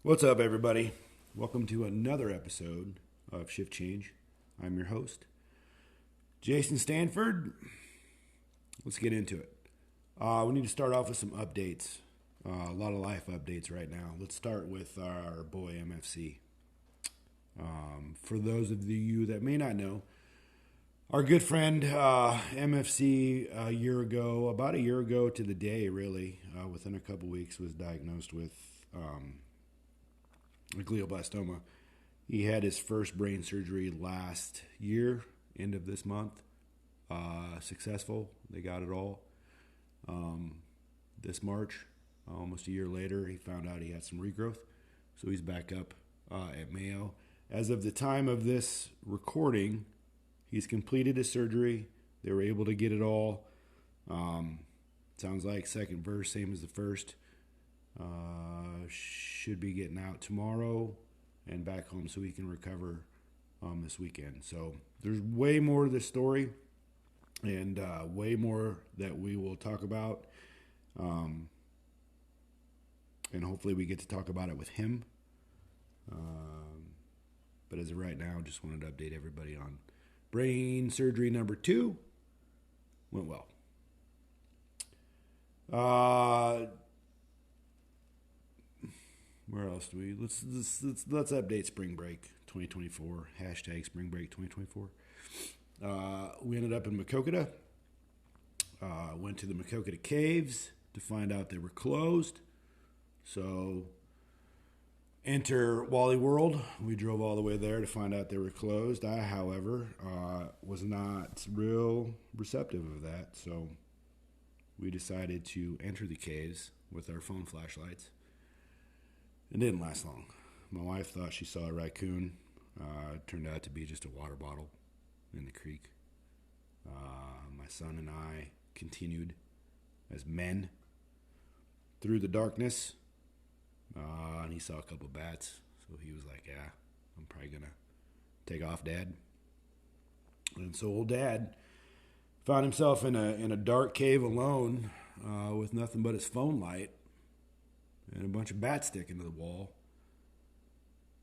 What's up, everybody? Welcome to another episode of Shift Change. I'm your host, Jason Stanford. Let's get into it. We need to start off with some updates. A lot of life updates right now. Let's start with our boy MFC. For those of you that may not know, our good friend MFC about a year ago to the day, really, within a couple weeks, was diagnosed with glioblastoma. He had his first brain surgery last year, end of this month. Successful. They got it all. This March, almost a year later, he found out he had some regrowth. So he's back up at Mayo. As of the time of this recording, he's completed his surgery. They were able to get it all. Sounds like second verse, same as the first. Should be getting out tomorrow and back home so he can recover this weekend. So there's way more to this story and way more that we will talk about. And hopefully we get to talk about it with him. But as of right now, just wanted to update everybody on brain surgery number 2. Went well. Where else do we? Let's update spring break 2024. Hashtag spring break 2024. We ended up in Maquoketa. Went to the Maquoketa Caves to find out they were closed. So enter Wally World. We drove all the way there to find out they were closed. I, however, was not real receptive of that. So we decided to enter the caves with our phone flashlights. It didn't last long. My wife thought she saw a raccoon. It turned out to be just a water bottle in the creek. My son and I continued as men through the darkness. And he saw a couple bats. So he was like, yeah, I'm probably going to take off, Dad. And so old Dad found himself in a dark cave alone with nothing but his phone light and a bunch of bats sticking to the wall.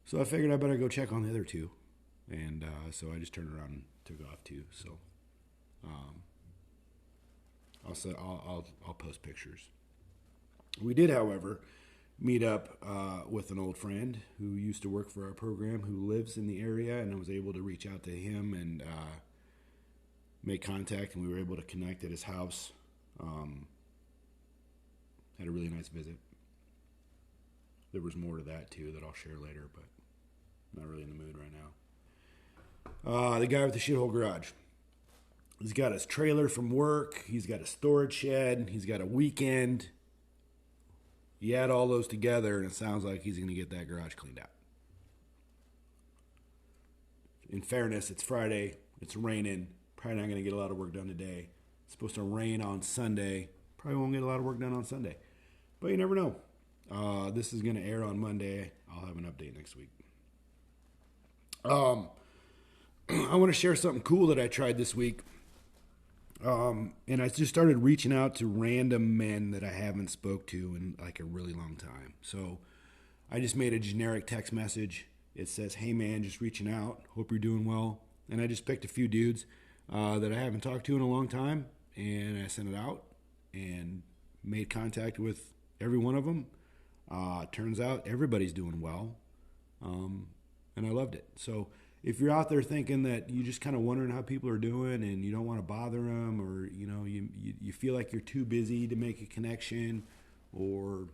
So I figured I better go check on the other two. And so I just turned around and took off too. So I'll post pictures. We did, however, meet up with an old friend who used to work for our program who lives in the area, and I was able to reach out to him and make contact, and we were able to connect at his house. Had a really nice visit. There was more to that too that I'll share later, but not really in the mood right now. The guy with the shithole garage. He's got his trailer from work. He's got a storage shed. He's got a weekend. You add all those together, and it sounds like he's going to get that garage cleaned out. In fairness, it's Friday. It's raining. Probably not going to get a lot of work done today. It's supposed to rain on Sunday. Probably won't get a lot of work done on Sunday. But you never know. This is going to air on Monday. I'll have an update next week. I want to share something cool that I tried this week. And I just started reaching out to random men that I haven't spoke to in like a really long time. So I just made a generic text message. It says, hey man, just reaching out. Hope you're doing well. And I just picked a few dudes that I haven't talked to in a long time. And I sent it out and made contact with every one of them. Turns out everybody's doing well. And I loved it. So if you're out there thinking that you just kind of wondering how people are doing and you don't want to bother them, or you feel like you're too busy to make a connection, or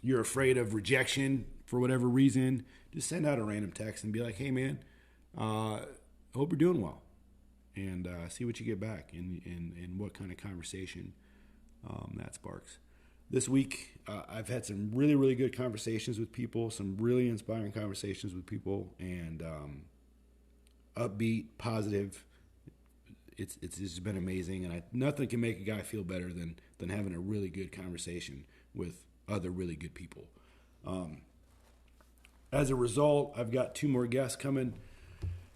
you're afraid of rejection for whatever reason, just send out a random text and be like, hey man, I hope you're doing well, and see what you get back and what kind of conversation that sparks. This week, I've had some really, really good conversations with people, some really inspiring conversations with people, and upbeat, positive. It's just been amazing, and nothing can make a guy feel better than having a really good conversation with other really good people. As a result, I've got 2 more guests coming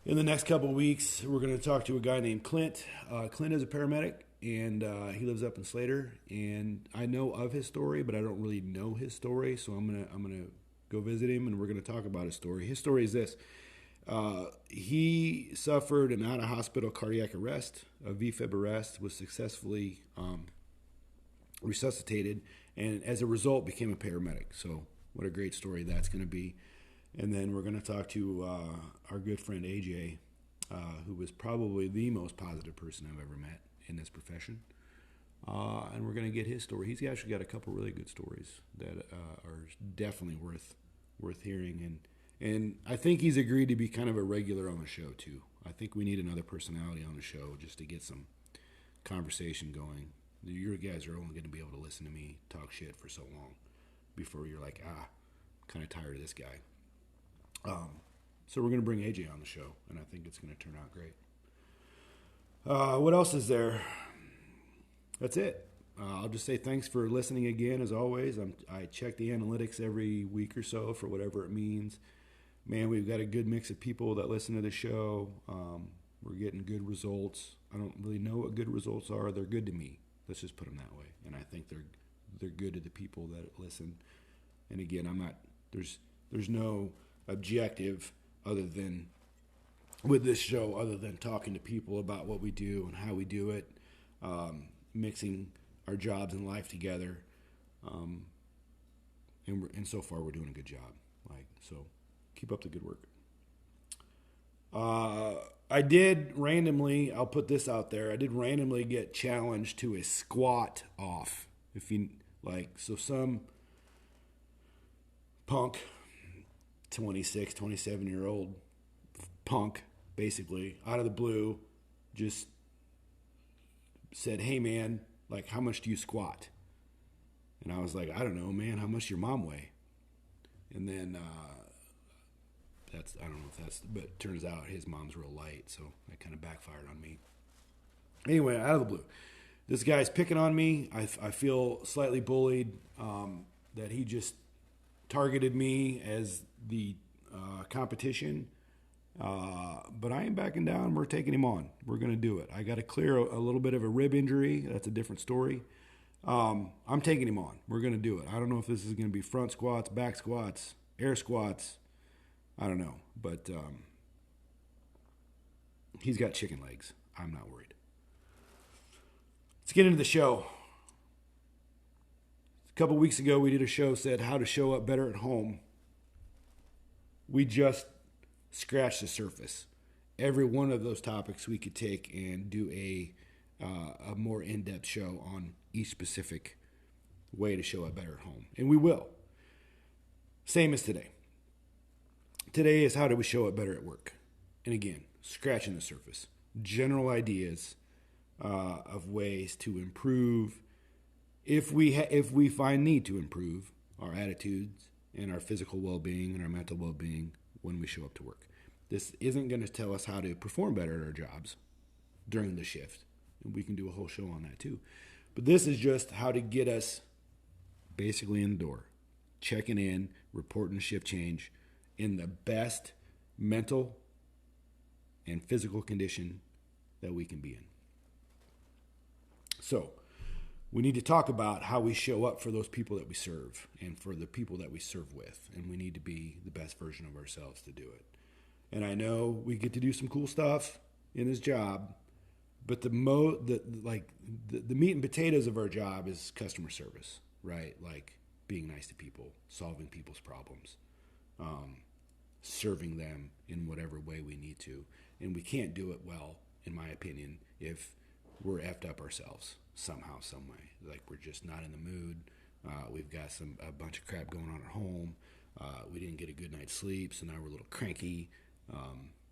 in the next couple of weeks. We're going to talk to a guy named Clint. Clint is a paramedic. And he lives up in Slater, and I know of his story, but I don't really know his story. So I'm gonna go visit him, and we're going to talk about his story. His story is this. He suffered an out-of-hospital cardiac arrest, a VFib arrest, was successfully resuscitated, and as a result became a paramedic. So what a great story that's going to be. And then we're going to talk to our good friend AJ, who was probably the most positive person I've ever met in this profession. And we're going to get his story. He's actually got a couple really good stories that are definitely worth hearing. And I think he's agreed to be kind of a regular on the show, too. I think we need another personality on the show just to get some conversation going. You guys are only going to be able to listen to me talk shit for so long before you're like, I'm kind of tired of this guy. So we're going to bring AJ on the show, and I think it's going to turn out great. What else is there? That's it. I'll just say thanks for listening again, as always. I check the analytics every week or so for whatever it means. Man, we've got a good mix of people that listen to the show. We're getting good results. I don't really know what good results are. They're good to me. Let's just put them that way. And I think they're good to the people that listen. And again, I'm not. There's no objective other than with this show, other than talking to people about what we do and how we do it, mixing our jobs and life together. And so far, we're doing a good job. So. Keep up the good work. I did randomly, I'll put this out there, I did randomly get challenged to a squat off. So some punk, 26, 27-year-old punk, basically, out of the blue, just said, hey, man, how much do you squat? And I was like, I don't know, man, how much your mom weigh? And then, I don't know if that's, but it turns out his mom's real light, so that kind of backfired on me. Anyway, out of the blue, this guy's picking on me. I feel slightly bullied that he just targeted me as the competition. But I ain't backing down. We're taking him on. We're going to do it. I got to clear a little bit of a rib injury. That's a different story. I'm taking him on. We're going to do it. I don't know if this is going to be front squats, back squats, air squats. I don't know, but he's got chicken legs. I'm not worried. Let's get into the show. A couple weeks ago, we did a show said how to show up better at home. We just scratched the surface. Every one of those topics we could take and do a more in-depth show on each specific way to show up better at home, and we will. Same as today. Today is how do we show up better at work? And again, scratching the surface. General ideas of ways to improve, if we find need to improve our attitudes and our physical well-being and our mental well-being when we show up to work. This isn't going to tell us how to perform better at our jobs during the shift. And we can do a whole show on that too. But this is just how to get us basically in the door, checking in, reporting shift change, in the best mental and physical condition that we can be in. So we need to talk about how we show up for those people that we serve and for the people that we serve with. And we need to be the best version of ourselves to do it. And I know we get to do some cool stuff in this job, but the meat and potatoes of our job is customer service, right? Like being nice to people, solving people's problems, serving them in whatever way we need to. And we can't do it well, in my opinion, if we're effed up ourselves somehow, some way. Like we're just not in the mood. We've got a bunch of crap going on at home. We didn't get a good night's sleep, so now we're a little cranky.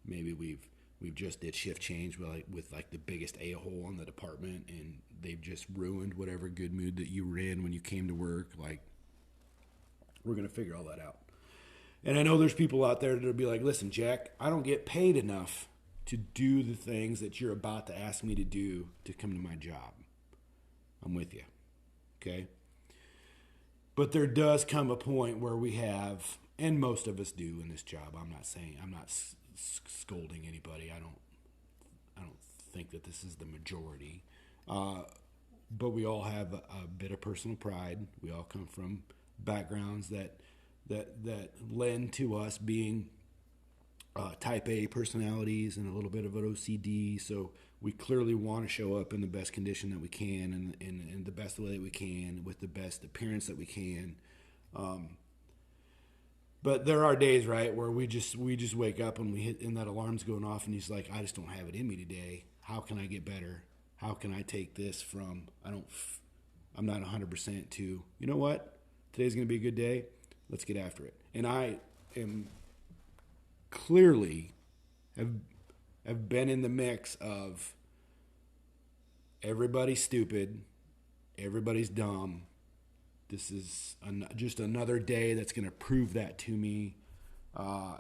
Maybe we've just did shift change with the biggest a-hole in the department, and they've just ruined whatever good mood that you were in when you came to work. Like, we're going to figure all that out. And I know there's people out there that'll be like, listen, Jack, I don't get paid enough to do the things that you're about to ask me to do to come to my job. I'm with you. Okay? But there does come a point where we have, and most of us do in this job. I'm not scolding anybody. I don't think that this is the majority. But we all have a bit of personal pride. We all come from backgrounds that that lend to us being type A personalities and a little bit of an OCD. So we clearly want to show up in the best condition that we can and in the best way that we can with the best appearance that we can. But there are days, right, where we just wake up and we hit and that alarm's going off and he's like, I just don't have it in me today. How can I get better? How can I take this from I'm not 100% to, you know what? Today's going to be a good day. Let's get after it. And I am clearly have been in the mix of everybody's stupid, everybody's dumb. This is just another day that's going to prove that to me.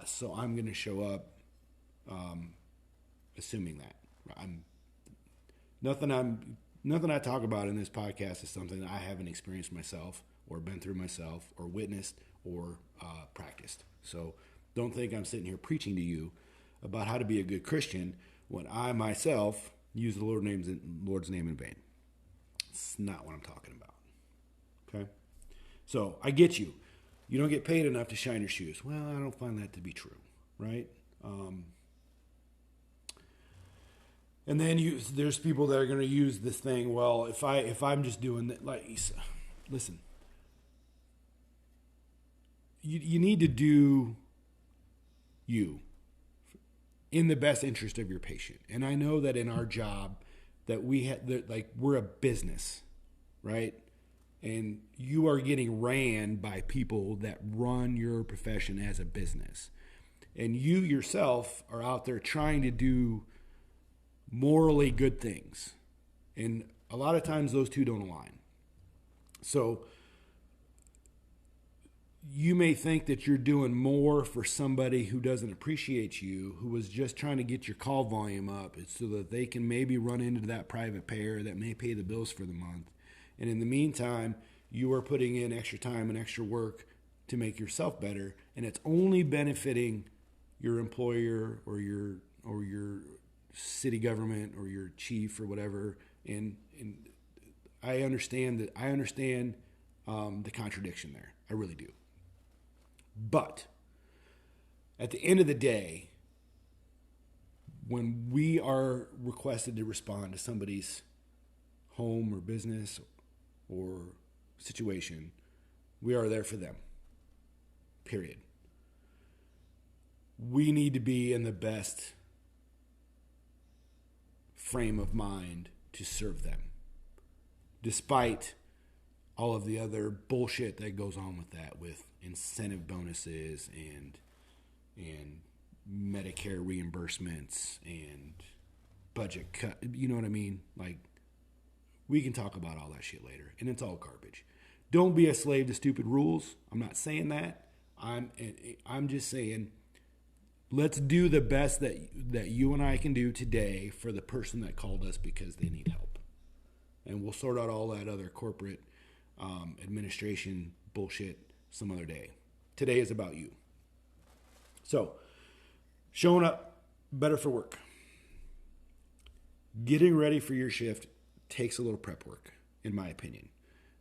So I'm going to show up assuming that. Nothing I talk about in this podcast is something that I haven't experienced myself or been through myself or witnessed or practiced. So don't think I'm sitting here preaching to you about how to be a good Christian when I myself use the Lord's name in vain. It's not what I'm talking about. Okay? So I get you. You don't get paid enough to shine your shoes. Well, I don't find that to be true, right? And then there's people that are going to use this thing. Well, if I'm just doing that, like, listen, you need to do you in the best interest of your patient. And I know that in our job that we're a business, right? And you are getting ran by people that run your profession as a business. And you yourself are out there trying to do morally good things. And a lot of times those two don't align. So you may think that you're doing more for somebody who doesn't appreciate you, who was just trying to get your call volume up so that they can maybe run into that private payer that may pay the bills for the month. And in the meantime, you are putting in extra time and extra work to make yourself better, and it's only benefiting your employer or your city government or your chief or whatever. And I understand that. I understand the contradiction there. I really do. But at the end of the day, when we are requested to respond to somebody's home or business or situation, we are there for them. Period. We need to be in the best frame of mind to serve them, despite all of the other bullshit that goes on with that, with incentive bonuses and Medicare reimbursements and budget cut. You know what I mean? Like, we can talk about all that shit later, and it's all garbage. Don't be a slave to stupid rules. I'm not saying that. I'm just saying, let's do the best that you and I can do today for the person that called us because they need help. And we'll sort out all that other corporate administration bullshit some other day. Today is about you. So, showing up better for work. Getting ready for your shift takes a little prep work, in my opinion.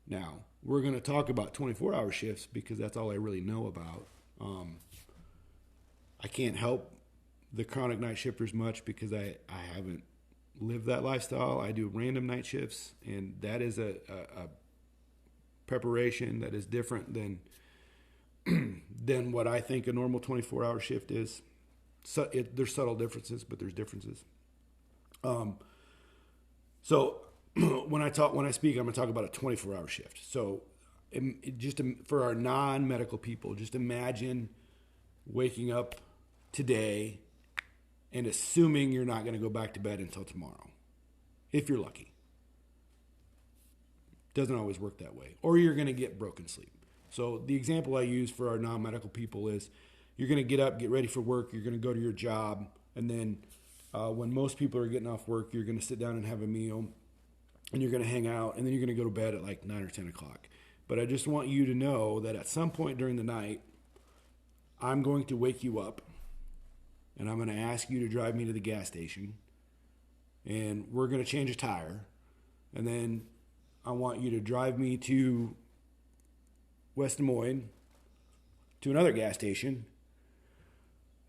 Now, we're going to talk about 24-hour shifts because that's all I really know about. I can't help the chronic night shifters much because I haven't lived that lifestyle. I do random night shifts, and that is a preparation that is different than what I think a normal 24-hour shift is. So there's subtle differences, but there's differences. So when I speak, I'm going to talk about a 24-hour shift. So for our non-medical people, just imagine waking up today and assuming you're not going to go back to bed until tomorrow, if you're lucky. Doesn't always work that way. Or you're going to get broken sleep. So the example I use for our non-medical people is you're going to get up, get ready for work, you're going to go to your job, and then when most people are getting off work, you're going to sit down and have a meal, and you're going to hang out, and then you're going to go to bed at like 9 or 10 o'clock. But I just want you to know that at some point during the night, I'm going to wake you up, and I'm going to ask you to drive me to the gas station, and we're going to change a tire, and then I want you to drive me to West Des Moines, to another gas station,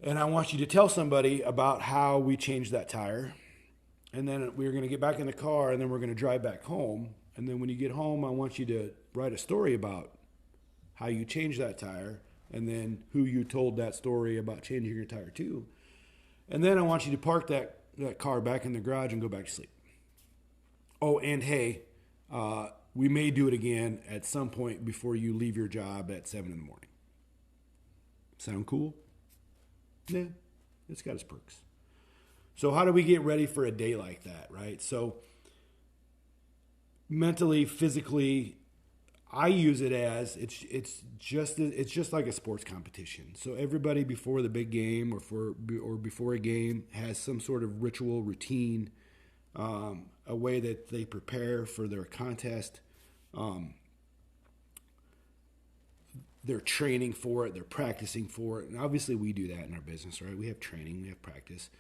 and I want you to tell somebody about how we changed that tire. And then we're going to get back in the car, and then we're going to drive back home. And then when you get home, I want you to write a story about how you changed that tire, and then who you told that story about changing your tire to. And then I want you to park that car back in the garage and go back to sleep. Oh, and hey, we may do it again at some point before you leave your job at 7 in the morning. Sound cool? Yeah, it's got its perks. So how do we get ready for a day like that, right? So mentally, physically, I use it as it's just like a sports competition. So everybody before the big game or before a game has some sort of ritual, routine, a way that they prepare for their contest. They're training for it. They're practicing for it. And obviously we do that in our business, right? We have training, we have practice.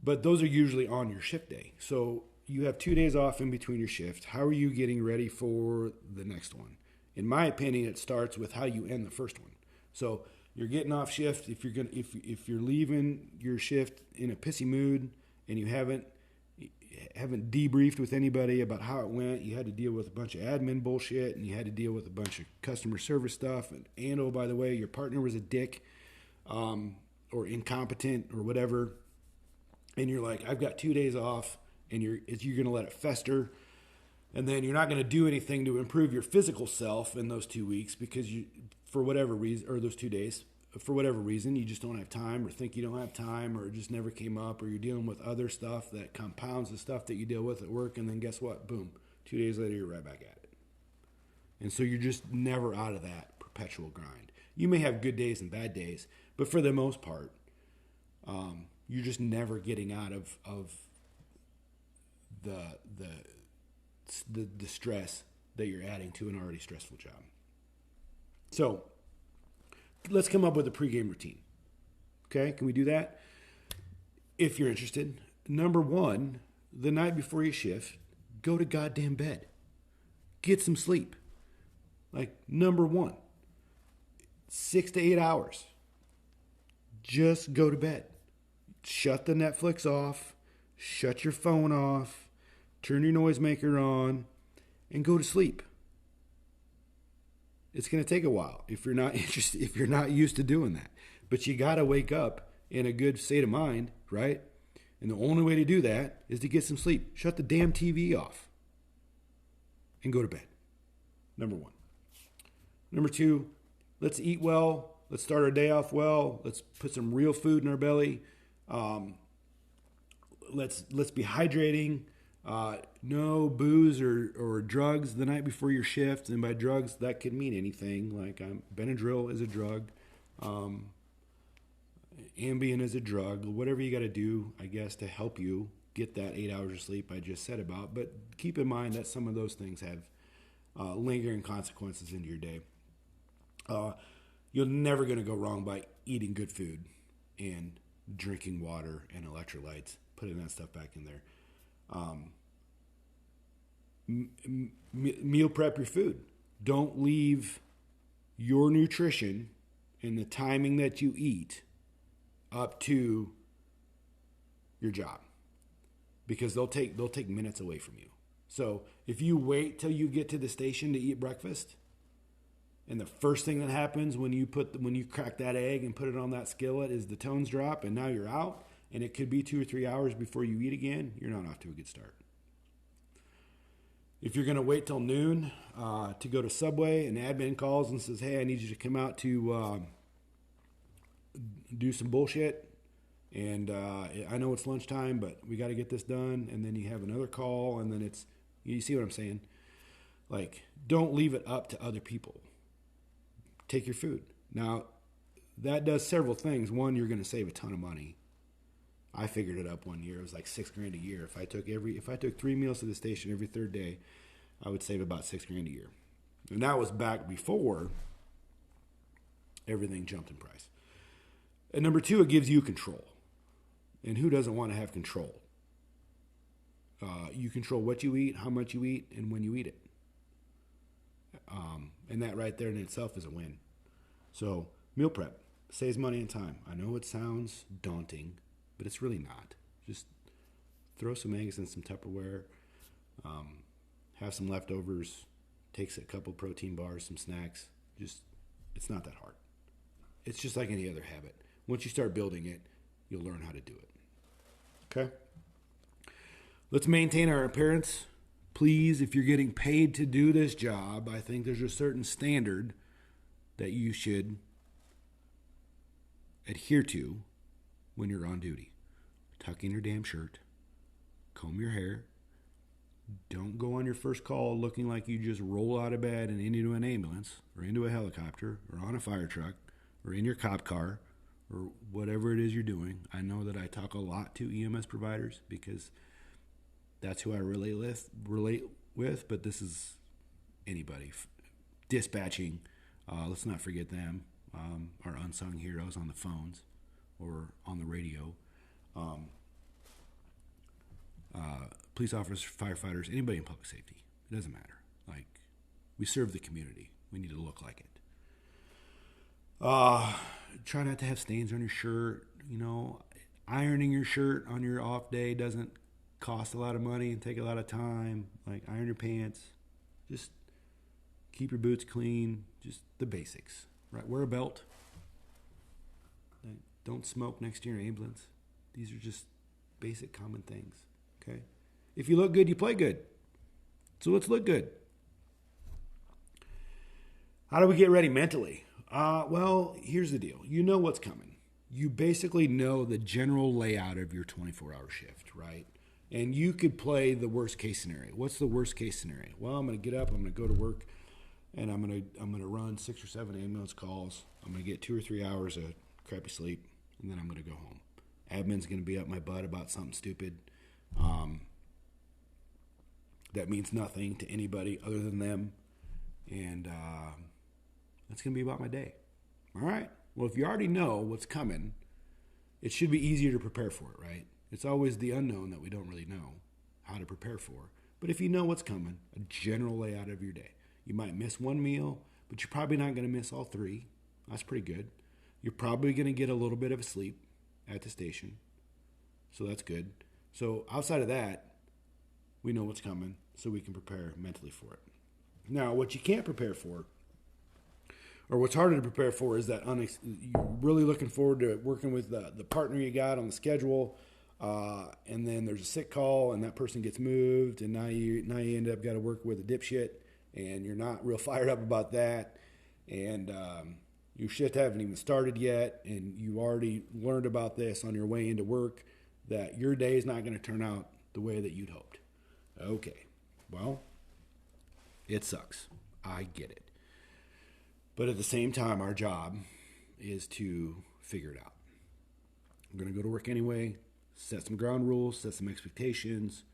But those are usually on your shift day. So you have 2 days off in between your shift. How are you getting ready for the next one? In my opinion, it starts with how you end the first one. So you're getting off shift. If you're leaving your shift in a pissy mood and you haven't debriefed with anybody about how it went, you had to deal with a bunch of admin bullshit, and you had to deal with a bunch of customer service stuff. And oh, by the way, your partner was a dick, or incompetent or whatever. And you're like, I've got 2 days off, and you're going to let it fester. And then you're not going to do anything to improve your physical self in those 2 weeks because for whatever reason, or those 2 days, for whatever reason, you just don't have time or think you don't have time or it just never came up or you're dealing with other stuff that compounds the stuff that you deal with at work. And then guess what? Boom. 2 days later, you're right back at it. And so you're just never out of that perpetual grind. You may have good days and bad days, but for the most part, you're just never getting out of the stress that you're adding to an already stressful job. So let's come up with a pregame routine. Okay, can we do that? If you're interested. Number one, the night before your shift, go to goddamn bed. Get some sleep. Like, number one, 6 to 8 hours. Just go to bed. Shut the Netflix off. Shut your phone off. Turn your noisemaker on. And go to sleep. It's going to take a while if you're not interested, if you're not used to doing that. But you got to wake up in a good state of mind, right? And the only way to do that is to get some sleep. Shut the damn TV off and go to bed. Number one. Number two, let's eat well. Let's start our day off well. Let's put some real food in our belly. Let's be hydrating. No booze or drugs the night before your shift. And by drugs, that could mean anything. Like Benadryl is a drug. Ambien is a drug. Whatever you got to do, I guess, to help you get that 8 hours of sleep I just said about. But keep in mind that some of those things have lingering consequences into your day. You're never going to go wrong by eating good food and drinking water and electrolytes, putting that stuff back in there. Meal prep your food. Don't leave your nutrition and the timing that you eat up to your job, because they'll take minutes away from you. So if you wait till you get to the station to eat breakfast, and the first thing that happens when you crack that egg and put it on that skillet is the tones drop, and now you're out, and it could be 2 or 3 hours before you eat again, you're not off to a good start. If you're going to wait till noon to go to Subway and admin calls and says, hey, I need you to come out to do some bullshit, and I know it's lunchtime, but we got to get this done, and then you have another call, and then you see what I'm saying? Like, don't leave it up to other people. Take your food. Now, that does several things. One, you're going to save a ton of money. I figured it up one year. It was like $6,000 a year. If I took 3 meals to the station every third day, I would save about $6,000 a year. And that was back before everything jumped in price. And number two, it gives you control. And who doesn't want to have control? You control what you eat, how much you eat, and when you eat it. And that right there in itself is a win. So Meal prep saves money and time. I know it sounds daunting, but it's really not. Just throw some eggs in some Tupperware, have some leftovers, takes a couple protein bars, some snacks. It's not that hard. It's just like any other habit. Once you start building it, you'll learn how to do it. Okay? Let's maintain our appearance. Please, if you're getting paid to do this job, I think there's a certain standard that you should adhere to when you're on duty. Tuck in your damn shirt. Comb your hair. Don't go on your first call looking like you just roll out of bed and into an ambulance or into a helicopter or on a fire truck or in your cop car or whatever it is you're doing. I know that I talk a lot to EMS providers because that's who I relate with, but this is anybody. Dispatching, let's not forget them, our unsung heroes on the phones or on the radio. Police officers, firefighters, anybody in public safety. It doesn't matter. Like, we serve the community. We need to look like it. Try not to have stains on your shirt. You know, ironing your shirt on your off day doesn't cost a lot of money and take a lot of time. Like, iron your pants. Just keep your boots clean. Just the basics, right? Wear a belt. Don't smoke next to your ambulance. These are just basic common things, okay? If you look good, you play good. So let's look good. How do we get ready mentally? Well, here's the deal. You know what's coming. You basically know the general layout of your 24-hour shift, right? And you could play the worst case scenario. What's the worst case scenario? Well, I'm going to get up, I'm going to go to work, and I'm going to run 6 or 7 ambulance calls. I'm going to get 2 or 3 hours of crappy sleep, and then I'm going to go home. Admin's going to be up my butt about something stupid that means nothing to anybody other than them. And that's going to be about my day. All right? Well, if you already know what's coming, it should be easier to prepare for it, right? It's always the unknown that we don't really know how to prepare for. But if you know what's coming, a general layout of your day. You might miss one meal, but you're probably not going to miss all 3. That's pretty good. You're probably going to get a little bit of sleep at the station. So that's good. So outside of that, we know what's coming, so we can prepare mentally for it. Now, what you can't prepare for, or what's harder to prepare for, is that you're really looking forward to working with the partner you got on the schedule, and then there's a sick call, and that person gets moved, and now you end up got to work with a dipshit, and you're not real fired up about that, and your shift haven't even started yet, and you already learned about this on your way into work, that your day is not going to turn out the way that you'd hoped. Okay, well, it sucks. I get it. But at the same time, our job is to figure it out. I'm going to go to work anyway, set some ground rules, set some expectations,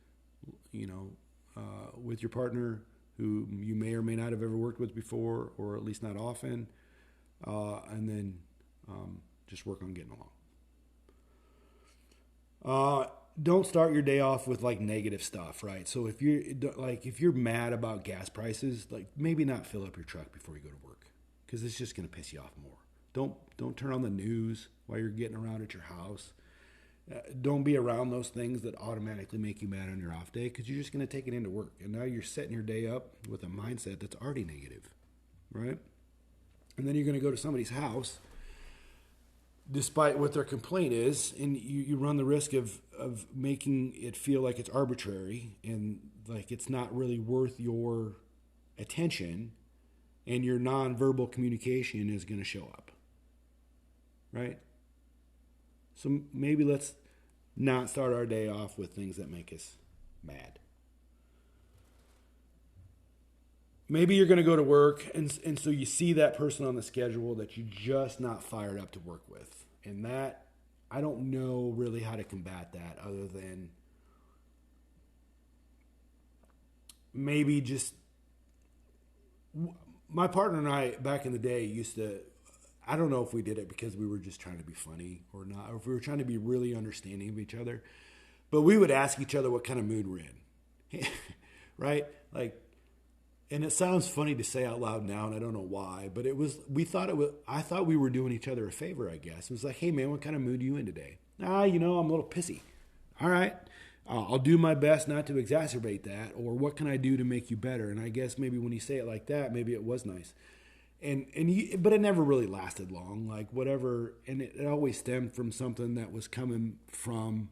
with your partner who you may or may not have ever worked with before, or at least not often, and then just work on getting along. Don't start your day off with like negative stuff, right? So if you're mad about gas prices, like maybe not fill up your truck before you go to work, because it's just going to piss you off more. Don't turn on the news while you're getting around at your house. Don't be around those things that automatically make you mad on your off day, because you're just going to take it into work, and now you're setting your day up with a mindset that's already negative, right? And then you're going to go to somebody's house, despite what their complaint is, and you run the risk of making it feel like it's arbitrary and like it's not really worth your attention, and your nonverbal communication is going to show up, right? So maybe let's not start our day off with things that make us mad. Maybe you're going to go to work, and so you see that person on the schedule that you're just not fired up to work with. And that, I don't know really how to combat that other than maybe just, my partner and I back in the day used to, I don't know if we did it because we were just trying to be funny or not, or if we were trying to be really understanding of each other, but we would ask each other what kind of mood we're in, right? Like, and it sounds funny to say out loud now, and I don't know why, but I thought we were doing each other a favor, I guess. It was like, hey man, what kind of mood are you in today? I'm a little pissy. All right. I'll do my best not to exacerbate that, or what can I do to make you better? And I guess maybe when you say it like that, maybe it was nice. But it never really lasted long, like whatever. And it always stemmed from something that was coming from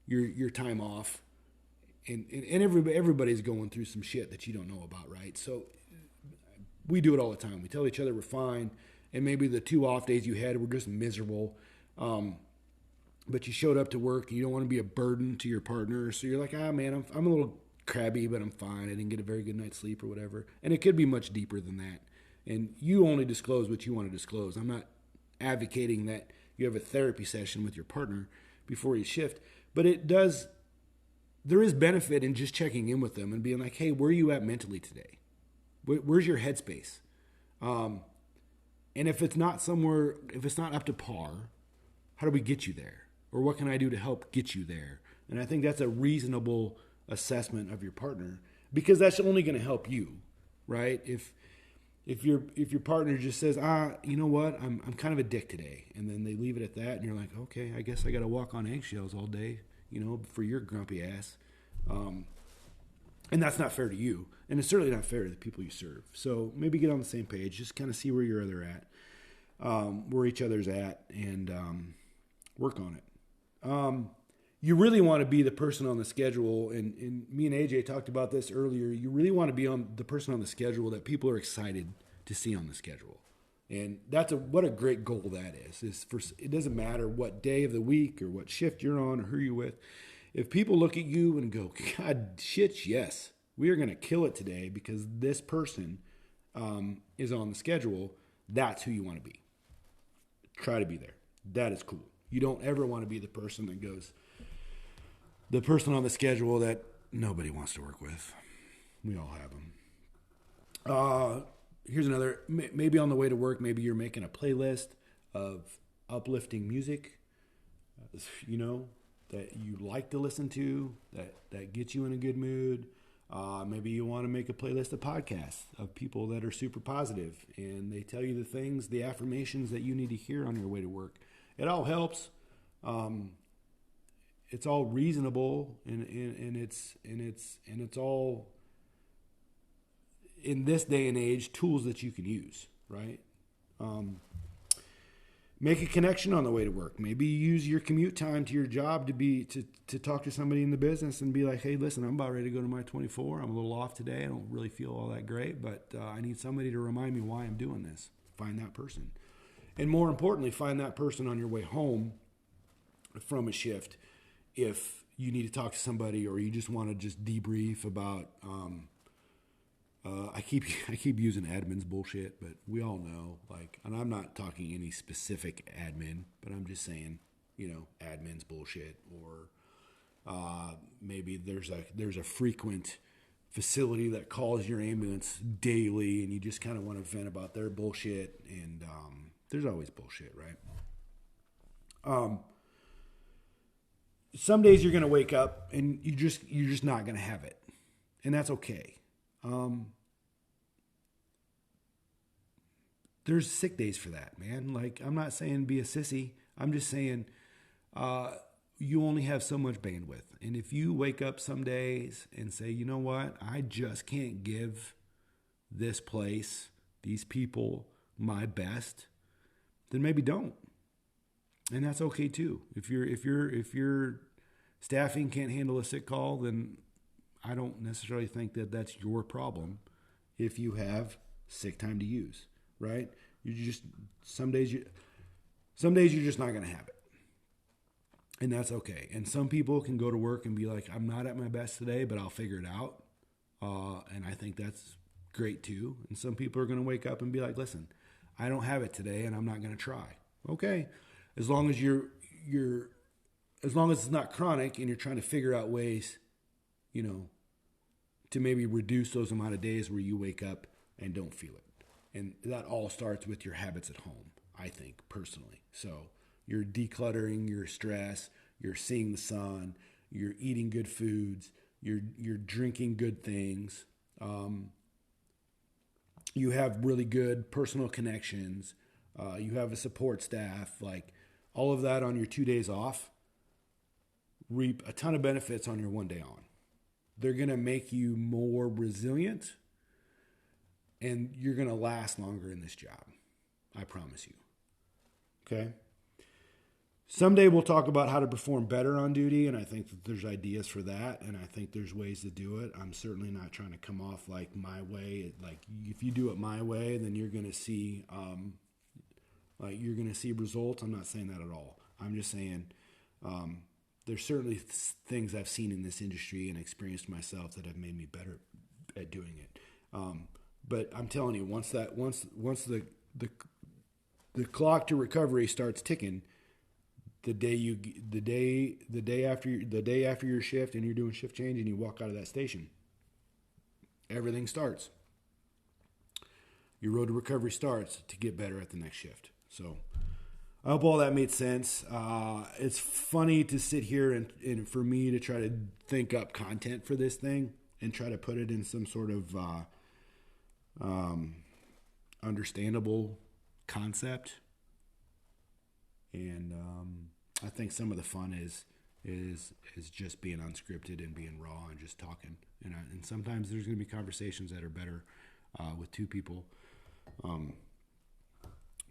your time off. And everybody's going through some shit that you don't know about, right? So we do it all the time. We tell each other we're fine, and maybe the 2 off days you had were just miserable. But you showed up to work, and you don't want to be a burden to your partner. So you're like, man, I'm a little crabby, but I'm fine. I didn't get a very good night's sleep or whatever. And it could be much deeper than that. And you only disclose what you want to disclose. I'm not advocating that you have a therapy session with your partner before you shift, but there is benefit in just checking in with them and being like, hey, where are you at mentally today? Where's your headspace? And if it's not up to par, how do we get you there? Or what can I do to help get you there? And I think that's a reasonable assessment of your partner, because that's only going to help you, right? If your partner just says, you know what, I'm kind of a dick today, and then they leave it at that, and you're like, okay, I guess I got to walk on eggshells all day, for your grumpy ass. And that's not fair to you, and it's certainly not fair to the people you serve. So maybe get on the same page, just kind of see where where each other's at, and work on it. You really want to be the person on the schedule, and me and AJ talked about this earlier. You really want to be the person on the schedule that people are excited to see on the schedule. And what a great goal that is. It doesn't matter what day of the week or what shift you're on or who you're with. If people look at you and go, God, shit, yes, we are going to kill it today because this person is on the schedule, that's who you want to be. Try to be there. That is cool. You don't ever want to be the person on the schedule that nobody wants to work with. We all have them. Here's another, maybe on the way to work, maybe you're making a playlist of uplifting music, that you like to listen to, that gets you in a good mood. Maybe you want to make a playlist of podcasts of people that are super positive, and they tell you the affirmations that you need to hear on your way to work. It all helps. It's all reasonable, and it's all, in this day and age, tools that you can use, right? Make a connection on the way to work. Maybe use your commute time to your job to talk to somebody in the business and be like, hey, listen, I'm about ready to go to my 24. I'm a little off today. I don't really feel all that great, but I need somebody to remind me why I'm doing this. Find that person. And more importantly, find that person on your way home from a shift if you need to talk to somebody, or you just want to just debrief about I keep using admin's bullshit, but we all know, and I'm not talking any specific admin, but I'm just saying, admin's bullshit, or maybe there's a frequent facility that calls your ambulance daily, and you just kind of want to vent about their bullshit, and there's always bullshit, right? Some days you're going to wake up and you're just not going to have it, and that's okay. There's sick days for that, man. I'm not saying be a sissy. I'm just saying you only have so much bandwidth. And if you wake up some days and say, you know what, I just can't give this place, these people, my best, then maybe don't. And that's okay too. If your staffing can't handle a sick call, then I don't necessarily think that that's your problem if you have sick time to use, right? Some days you're just not going to have it. And that's okay. And some people can go to work and be like, I'm not at my best today, but I'll figure it out. And I think that's great too. And some people are going to wake up and be like, listen, I don't have it today and I'm not going to try. Okay. As long as as long as it's not chronic and you're trying to figure out ways, to maybe reduce those amount of days where you wake up and don't feel it. And that all starts with your habits at home, I think, personally. So you're decluttering your stress, you're seeing the sun, you're eating good foods, you're drinking good things, you have really good personal connections, you have a support staff, like all of that on your 2 days off, reap a ton of benefits on your 1 day on. They're going to make you more resilient, and you're going to last longer in this job. I promise you. Okay? Someday we'll talk about how to perform better on duty, and I think that there's ideas for that, and I think there's ways to do it. I'm certainly not trying to come off like my way. Like, if you do it my way, then you're going to see results. I'm not saying that at all. I'm just saying there's certainly things I've seen in this industry and experienced myself that have made me better at doing it. But I'm telling you, once the clock to recovery starts ticking, the day after your shift and you're doing shift change and you walk out of that station, everything starts. Your road to recovery starts to get better at the next shift. So I hope all that made sense. It's funny to sit here and for me to try to think up content for this thing and try to put it in some sort of understandable concept. And I think some of the fun is just being unscripted and being raw and just talking. And sometimes there's going to be conversations that are better with two people.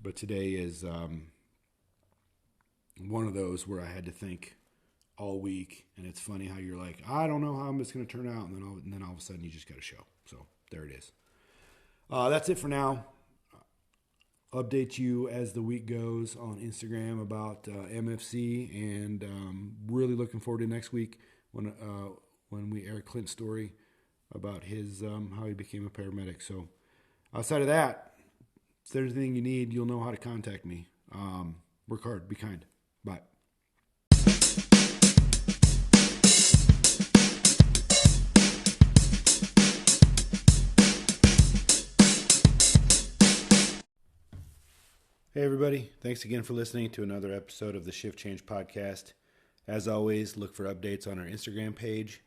But today is one of those where I had to think all week. And it's funny how you're like, I don't know how it's going to turn out. And then all of a sudden you just got a show. So there it is. That's it for now. Update you as the week goes on Instagram about MFC, and really looking forward to next week when we air Clint's story about his how he became a paramedic. So outside of that, if there's anything you need, you'll know how to contact me. Work hard, be kind. Bye. Hey everybody, thanks again for listening to another episode of the Shift Change Podcast. As always, look for updates on our Instagram page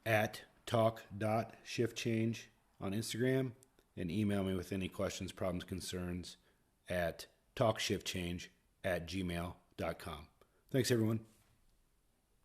at talk.shiftchange on Instagram, and email me with any questions, problems, concerns at talkshiftchange@gmail.com. Thanks everyone.